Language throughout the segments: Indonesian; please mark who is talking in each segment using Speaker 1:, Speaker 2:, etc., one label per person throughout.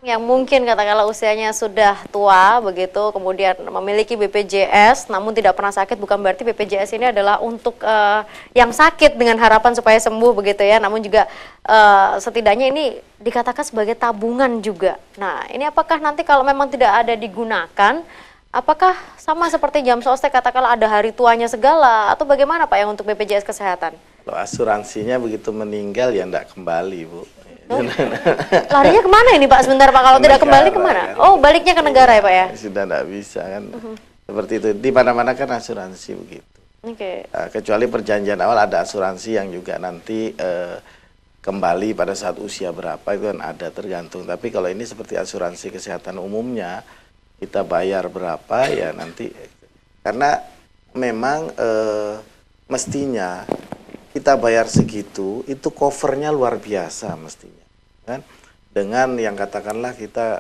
Speaker 1: yang mungkin katakanlah usianya sudah tua begitu, kemudian memiliki BPJS namun tidak pernah sakit, bukan berarti BPJS ini adalah untuk yang sakit dengan harapan supaya sembuh begitu ya, namun juga setidaknya ini dikatakan sebagai tabungan juga. Nah, ini apakah nanti kalau memang tidak ada digunakan, apakah sama seperti jam sostek katakanlah ada hari tuanya segala, atau bagaimana Pak yang untuk BPJS Kesehatan?
Speaker 2: Kalau asuransinya begitu meninggal ya enggak kembali, Bu.
Speaker 1: Oh. Larinya kemana ini Pak sebentar Pak, kalau tidak kembali kemana? Oh, baliknya ke negara ya Pak ya?
Speaker 2: Sudah enggak bisa kan. Seperti itu, di mana-mana kan asuransi begitu.
Speaker 1: Oke.
Speaker 2: Kecuali perjanjian awal ada asuransi yang juga nanti kembali pada saat usia berapa itu kan ada, tergantung. Tapi kalau ini seperti asuransi kesehatan umumnya, kita bayar berapa ya nanti. Karena memang mestinya kita bayar segitu, itu covernya luar biasa mestinya, kan? Dengan yang katakanlah kita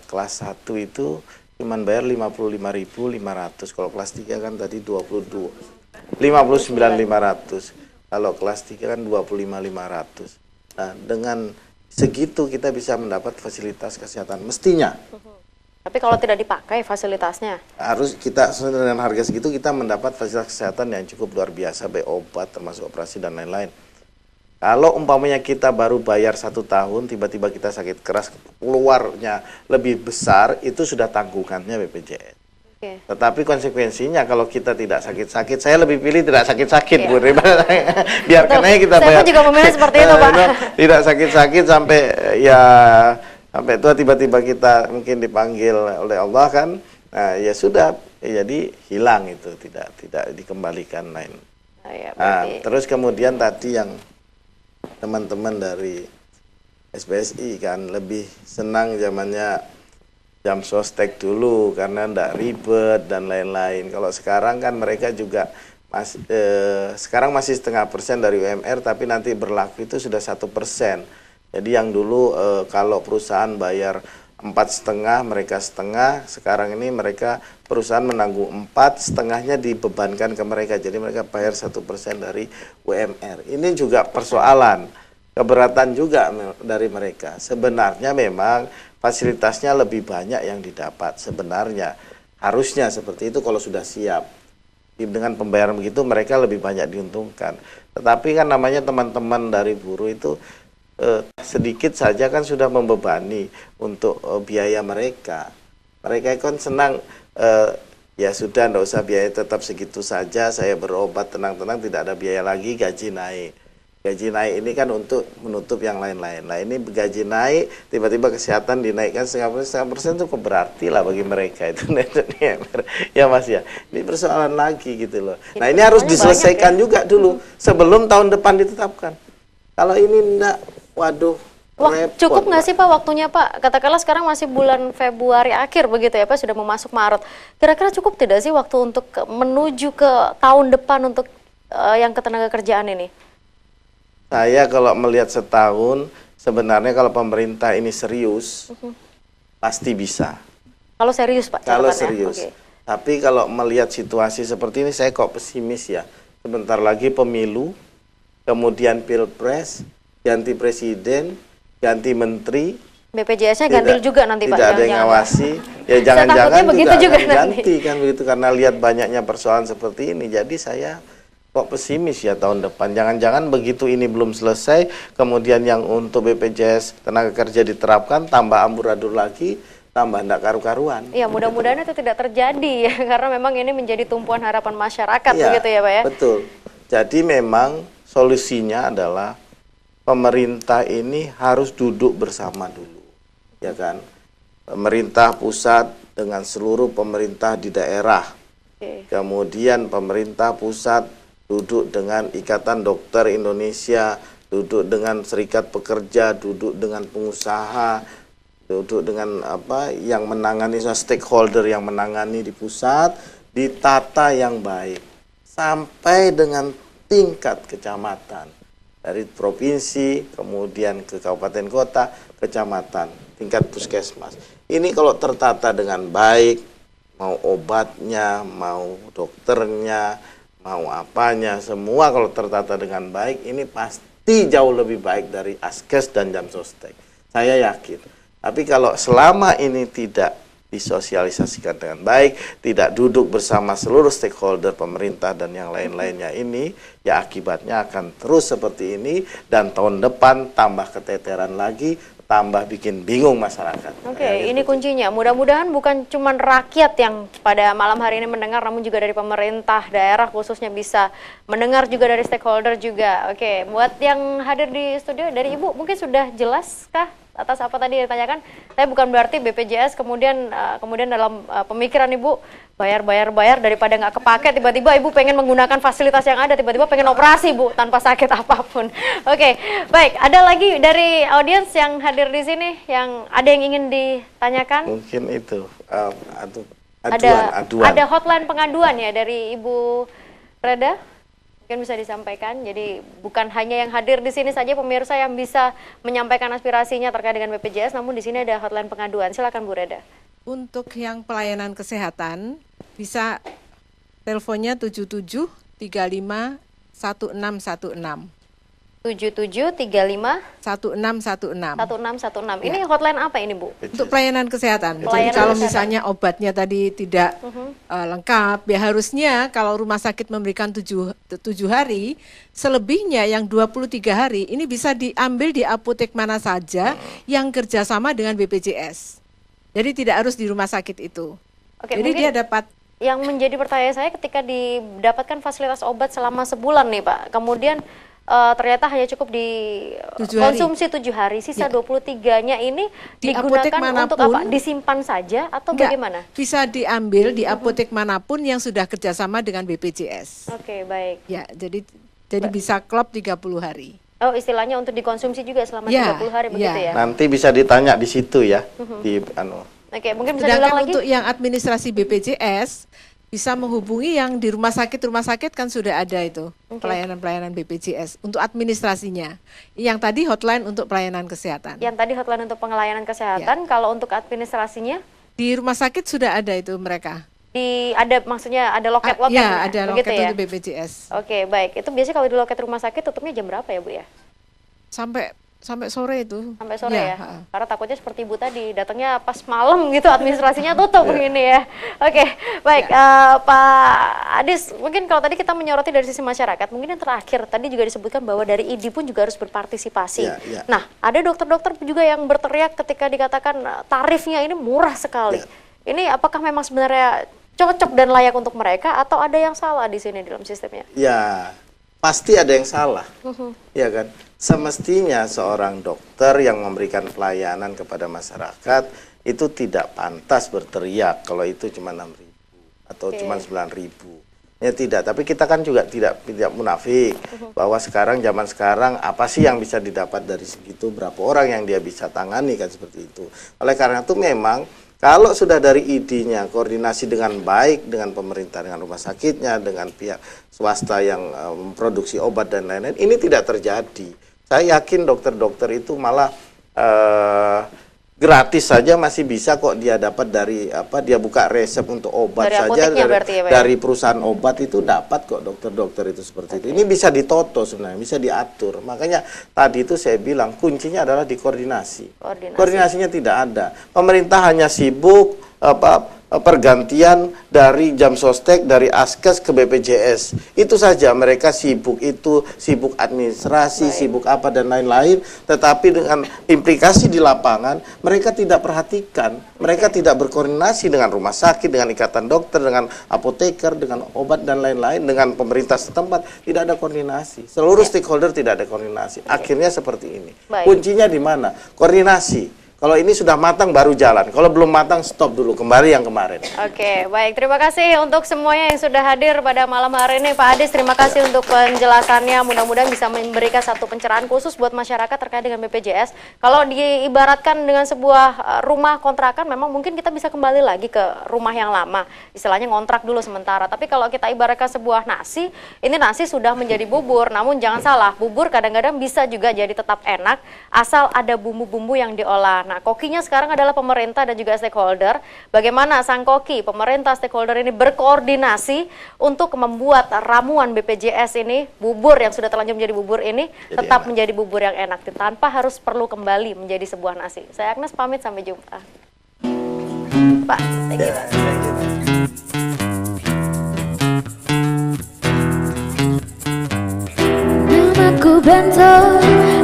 Speaker 2: kelas 1 itu cuman bayar 55.500, kalau kelas 3 kan tadi 59.500, kalau kelas 3 kan 25.500. Nah, dengan segitu kita bisa mendapat fasilitas kesehatan mestinya.
Speaker 1: Tapi kalau tidak dipakai fasilitasnya?
Speaker 2: Harus kita dengan harga segitu kita mendapat fasilitas kesehatan yang cukup luar biasa, baik obat termasuk operasi dan lain-lain. Kalau umpamanya kita baru bayar 1 tahun, tiba-tiba kita sakit keras, keluarnya lebih besar, itu sudah tanggungannya BPJS. Okay. Tetapi konsekuensinya kalau kita tidak sakit-sakit, saya lebih pilih tidak sakit-sakit, Bu. Biarkan aja kita bayar.
Speaker 1: Saya juga memilih seperti itu, Pak.
Speaker 2: Tidak sakit-sakit sampai ya sampai tua tiba-tiba kita mungkin dipanggil oleh Allah kan, nah ya sudah, ya jadi hilang itu, tidak dikembalikan lain. Nah, terus kemudian tadi yang teman-teman dari SBSI kan lebih senang zamannya jam sostek dulu karena ndak ribet dan lain-lain. Kalau sekarang kan mereka juga sekarang masih 0,5% dari UMR, tapi nanti berlaku itu sudah 1%. Jadi yang dulu kalau perusahaan bayar 4,5, mereka setengah, sekarang ini mereka perusahaan menanggung 4, setengahnya dibebankan ke mereka. Jadi mereka bayar 1% dari UMR. Ini juga persoalan, keberatan juga dari mereka. Sebenarnya memang fasilitasnya lebih banyak yang didapat. Sebenarnya harusnya seperti itu kalau sudah siap. Dengan pembayaran begitu mereka lebih banyak diuntungkan. Tetapi kan namanya teman-teman dari buruh itu sedikit saja kan sudah membebani untuk biaya mereka. Mereka kan senang, ya sudah nggak usah biaya tetap segitu saja, saya berobat tenang-tenang tidak ada biaya lagi, gaji naik. Gaji naik ini kan untuk menutup yang lain-lain. Nah ini gaji naik, tiba-tiba kesehatan dinaikkan 0,5% cukup berarti lah bagi mereka itu. Ya Mas ya, ini persoalan lagi gitu loh. Nah ini harus diselesaikan juga dulu sebelum tahun depan ditetapkan. Kalau ini enggak, waduh,
Speaker 1: cukup nggak sih Pak waktunya Pak? Katakanlah sekarang masih bulan Februari akhir begitu ya Pak, sudah memasuk Maret. Kira-kira cukup tidak sih waktu untuk menuju ke tahun depan untuk yang ketenaga kerjaan ini?
Speaker 2: Saya kalau melihat setahun, sebenarnya kalau pemerintah ini serius, pasti bisa.
Speaker 1: Kalau serius Pak?
Speaker 2: Kalau serius. Okay. Tapi kalau melihat situasi seperti ini, saya kok pesimis ya. Sebentar lagi pemilu, kemudian pilpres, ganti presiden, ganti menteri,
Speaker 1: BPJS-nya ganti juga nanti Pak.
Speaker 2: Tidak ada yang ngawasi, ya jangan-jangan juga akan ganti kan begitu karena lihat banyaknya persoalan seperti ini. Jadi saya kok pesimis ya tahun depan. Jangan-jangan begitu ini belum selesai, kemudian yang untuk BPJS tenaga kerja diterapkan, tambah amburadul lagi, tambah enggak karu-karuan.
Speaker 1: Iya, mudah-mudahan itu tidak terjadi ya, karena memang ini menjadi tumpuan harapan masyarakat begitu ya Pak ya.
Speaker 2: Betul. Jadi memang solusinya adalah pemerintah ini harus duduk bersama dulu, ya kan? Pemerintah pusat dengan seluruh pemerintah di daerah, kemudian pemerintah pusat duduk dengan Ikatan Dokter Indonesia, duduk dengan Serikat Pekerja, duduk dengan pengusaha, duduk dengan apa yang menangani stakeholder yang menangani di pusat, ditata yang baik sampai dengan tingkat kecamatan. Dari provinsi, kemudian ke kabupaten kota, kecamatan, tingkat puskesmas. Ini kalau tertata dengan baik, mau obatnya, mau dokternya, mau apanya, semua kalau tertata dengan baik, ini pasti jauh lebih baik dari Askes dan jam sostek. Saya yakin. Tapi kalau selama ini tidak disosialisasikan dengan baik, tidak duduk bersama seluruh stakeholder pemerintah dan yang lain-lainnya ini, ya akibatnya akan terus seperti ini dan tahun depan tambah keteteran lagi, tambah bikin bingung masyarakat.
Speaker 1: Oke, ini kuncinya. Mudah-mudahan bukan cuma rakyat yang pada malam hari ini mendengar, namun juga dari pemerintah daerah khususnya bisa mendengar juga dari stakeholder juga. Oke, buat yang hadir di studio dari Ibu, mungkin sudah jelas kah atas apa tadi yang ditanyakan? Saya bukan berarti BPJS kemudian dalam pemikiran Ibu bayar daripada nggak kepake, tiba-tiba Ibu pengen menggunakan fasilitas yang ada, tiba-tiba pengen operasi Bu tanpa sakit apapun. Oke, baik. Ada lagi dari audiens yang hadir di sini yang ada yang ingin ditanyakan?
Speaker 2: Mungkin itu
Speaker 1: Ada
Speaker 2: aduan.
Speaker 1: hotline pengaduan ya dari Ibu Reda? Mungkin bisa disampaikan. Jadi bukan hanya yang hadir di sini saja pemirsa yang bisa menyampaikan aspirasinya terkait dengan BPJS, namun di sini ada hotline pengaduan. Silakan Bu Reda.
Speaker 3: Untuk yang pelayanan kesehatan bisa teleponnya 77 35 1616.
Speaker 1: 7735
Speaker 3: 1616.
Speaker 1: 1616. Ini hotline apa ini Bu?
Speaker 3: Untuk pelayanan kesehatan.
Speaker 1: Pelayanan
Speaker 3: Jadi kalau
Speaker 1: kesehatan.
Speaker 3: misalnya obatnya tadi tidak lengkap, ya harusnya kalau rumah sakit memberikan 7 hari, selebihnya yang 23 hari ini bisa diambil di apotek mana saja yang kerjasama dengan BPJS. Jadi tidak harus di rumah sakit itu.
Speaker 1: Oke,
Speaker 3: Jadi
Speaker 1: mungkin
Speaker 3: dia dapat.
Speaker 1: yang menjadi pertanyaan saya ketika didapatkan fasilitas obat selama sebulan nih Pak, kemudian ternyata hanya cukup di
Speaker 3: 7 hari.
Speaker 1: konsumsi 7 hari, sisa 23-nya ini
Speaker 3: Di
Speaker 1: digunakan
Speaker 3: apotek
Speaker 1: untuk
Speaker 3: manapun.
Speaker 1: apa? Disimpan saja atau
Speaker 3: Enggak,
Speaker 1: bagaimana?
Speaker 3: bisa diambil di apotek manapun yang sudah kerjasama dengan BPJS.
Speaker 1: Oke, baik.
Speaker 3: Ya, jadi bisa klop 30 hari.
Speaker 1: Oh, istilahnya untuk dikonsumsi juga selama
Speaker 3: Ya,
Speaker 1: 30 hari begitu ya?
Speaker 2: Nanti bisa ditanya di situ ya, di
Speaker 1: Oke, mungkin bisa diulang
Speaker 3: Sedangkan
Speaker 1: lagi?
Speaker 3: untuk yang administrasi BPJS bisa menghubungi yang di rumah sakit kan sudah ada itu pelayanan-pelayanan BPJS untuk administrasinya. Yang tadi hotline untuk pelayanan kesehatan.
Speaker 1: Yang tadi hotline untuk pelayanan kesehatan, kalau untuk administrasinya?
Speaker 3: Di rumah sakit sudah ada itu mereka.
Speaker 1: Maksudnya ada loket-loket?
Speaker 3: Ya, ada
Speaker 1: begitu
Speaker 3: loket
Speaker 1: ya?
Speaker 3: untuk BPJS.
Speaker 1: Oke, baik. Itu biasanya kalau di loket rumah sakit tutupnya jam berapa ya Bu ya?
Speaker 3: Sampai sore itu.
Speaker 1: Sampai sore ya?
Speaker 3: ha.
Speaker 1: Karena takutnya seperti Ibu tadi, datangnya pas malam gitu, administrasinya tutup begini ya. Oke, baik. Pak Adis, mungkin kalau tadi kita menyoroti dari sisi masyarakat, mungkin yang terakhir, tadi juga disebutkan bahwa dari ID pun juga harus berpartisipasi.
Speaker 2: Ya.
Speaker 1: Nah, ada dokter-dokter juga yang berteriak ketika dikatakan tarifnya ini murah sekali. Ini apakah memang sebenarnya cocok dan layak untuk mereka, atau ada yang salah di sini dalam sistemnya?
Speaker 2: Ya, pasti ada yang salah, ya kan? Semestinya seorang dokter yang memberikan pelayanan kepada masyarakat itu tidak pantas berteriak kalau itu cuma 6.000 atau cuma 9.000. Ya tidak, tapi kita kan juga tidak munafik bahwa zaman sekarang apa sih yang bisa didapat dari segitu, berapa orang yang dia bisa tangani kan seperti itu. Oleh karena itu memang kalau sudah dari ID-nya koordinasi dengan baik dengan pemerintah, dengan rumah sakitnya, dengan pihak swasta yang memproduksi obat dan lain-lain, ini tidak terjadi. Saya yakin dokter-dokter itu malah gratis saja masih bisa kok dia dapat dari dia buka resep untuk obat
Speaker 1: dari
Speaker 2: saja
Speaker 1: dari
Speaker 2: perusahaan obat itu dapat kok dokter-dokter itu seperti itu. Ini bisa ditoto sebenarnya, bisa diatur. Makanya tadi itu saya bilang kuncinya adalah di koordinasi. Koordinasinya tidak ada. Pemerintah hanya sibuk pergantian dari jam sostek dari Askes ke BPJS. Itu saja, mereka sibuk administrasi, sibuk apa dan lain-lain, tetapi dengan implikasi di lapangan mereka tidak perhatikan, mereka tidak berkoordinasi dengan rumah sakit, dengan ikatan dokter, dengan apoteker, dengan obat dan lain-lain, dengan pemerintah setempat, tidak ada koordinasi. Seluruh stakeholder tidak ada koordinasi. Akhirnya seperti ini. Kuncinya di mana? Koordinasi. Kalau ini sudah matang baru jalan. Kalau belum matang stop dulu, kembali yang kemarin.
Speaker 1: Oke, baik. Terima kasih untuk semuanya yang sudah hadir pada malam hari ini. Pak Adis, terima kasih untuk penjelasannya. Mudah-mudahan bisa memberikan satu pencerahan khusus buat masyarakat terkait dengan BPJS. Kalau diibaratkan dengan sebuah rumah kontrakan, memang mungkin kita bisa kembali lagi ke rumah yang lama. Istilahnya ngontrak dulu sementara. Tapi kalau kita ibaratkan sebuah nasi, ini nasi sudah menjadi bubur. Namun jangan salah, bubur kadang-kadang bisa juga jadi tetap enak asal ada bumbu-bumbu yang diolah. Nah, kokinya sekarang adalah pemerintah dan juga stakeholder. Bagaimana sang koki, pemerintah, stakeholder ini berkoordinasi untuk membuat ramuan BPJS ini, bubur yang sudah terlanjur menjadi bubur ini,
Speaker 2: Jadi
Speaker 1: tetap
Speaker 2: enak.
Speaker 1: menjadi bubur yang enak tanpa harus perlu kembali menjadi sebuah nasi. Saya Agnes pamit, sampai jumpa. Pak, thank you, Pak.
Speaker 4: Namaku Bento,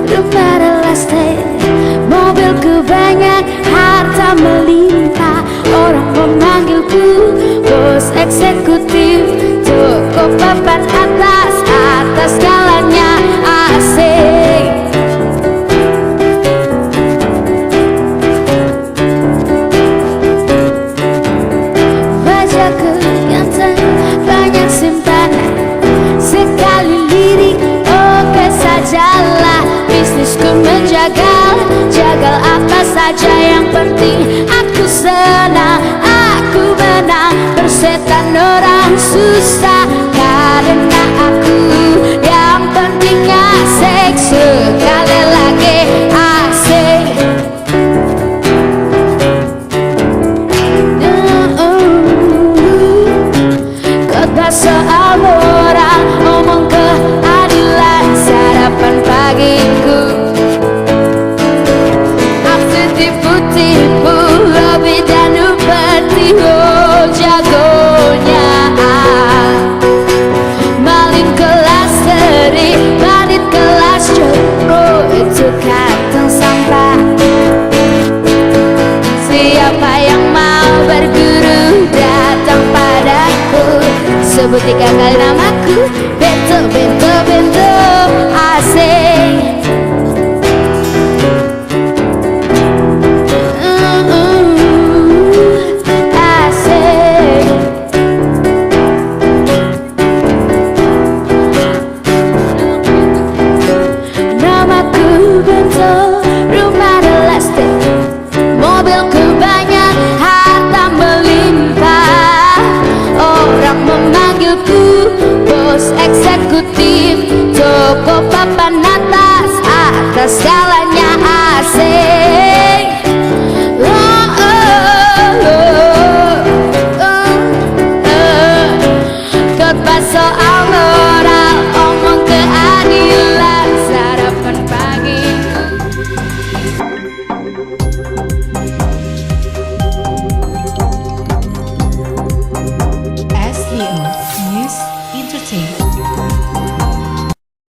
Speaker 4: rumah relastek, mobilku banyak, harta melimpah. Orang memanggilku bos eksekutif, toko papan atas, atas skalanya asik. Wajahku ganteng, banyak simpanan, sekali lirik oke sajalah. Bisnisku menjagal, jagal apa saja, yang penting aku senang, aku menang. Persetan orang susah karena aku yang penting asik, sekali lagi asik. Khotbah soal moral, omong keadilan, sarapan pagiku. Aku tipu-tipu, lebih dan upeti, oh jagonya. Maling kelas seri, bandit kelas coro, itu kantong sampah. Siapa yang mau berguru, datang padaku. Sebut 3 kali namaku, Bento, Bento, Bento, asik. Asik. Namaku Bento, rumah relastek, mobilku banyak, harta melimpah. Orang memanggilku bos eksekutif,